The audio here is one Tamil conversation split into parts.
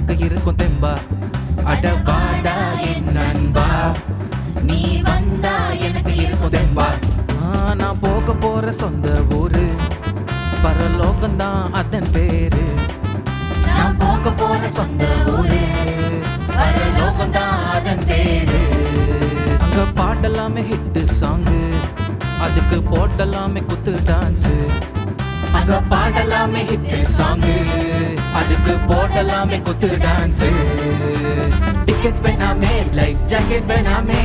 எனக்கு இருக்கும் தெம்பா. அட வாடா என் நண்பா, நீ வந்தா எனக்கு இருக்கும் தெம்பா. நான் போக போற சொந்த ஊரு பரலோகம்தான் அதன் பேரு. நான் போக போற சொந்த ஊரு பரலோகம்தான் அதன் பேரு. அங்க பாடலாமே ஹிட் சாங்கு, அதுக்கு போடலாமே குத்து டான்ஸ். அங்க பாடலாமே ஹிட் சாங்கு, அதுக்கு போடலாமே குத்து டான்ஸ். டிக்கெட் வேணாமே, லைஃப் ஜாக்கெட் வேணாமே,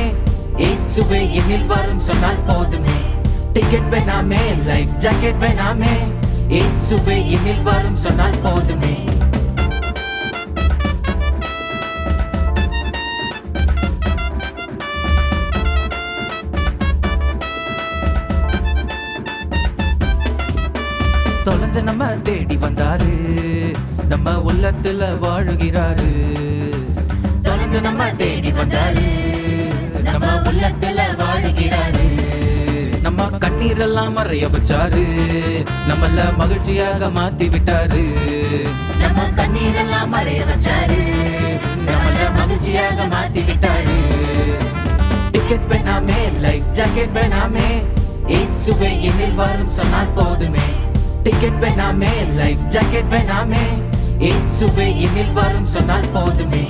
இயேசுவே என்னில் வரும் சொன்னால் போதுமே. டிக்கெட் வேணாமே, லைஃப் ஜாக்கெட் வேணாமே, இயேசுவே என்னில் வரும் சொன்னால் போதுமே. தொலைஞ்ச நம்ம தேடி வந்தாரு, நம்ம உள்ளத்துல வாழுகிறாரு. தொலைஞ்ச நம்ம தேடி வந்தாரு, நம்ம உள்ளத்துல வாழுகிறாரு. நம்ம கண்ணீரெல்லாம் மறைய வச்சாரு, நம்மள மகிழ்ச்சியாக மாத்தி விட்டாரு. நம்ம கண்ணீரெல்லாம் மறைய வச்சாரு, நம்மள மகிழ்ச்சியாக மாத்தி விட்டாரு. டிக்கெட் வேணாமே, லைஃப் ஜாக்கெட் வேணாமே, இயேசுவே என்னில் வரும் சொன்னால் போதுமே. டிக்கெட் வேணாமே, லைஃப் ஜாக்கெட் வேணாமே, இயேசுவே என்னில் வரும் சொன்னால் போதுமே.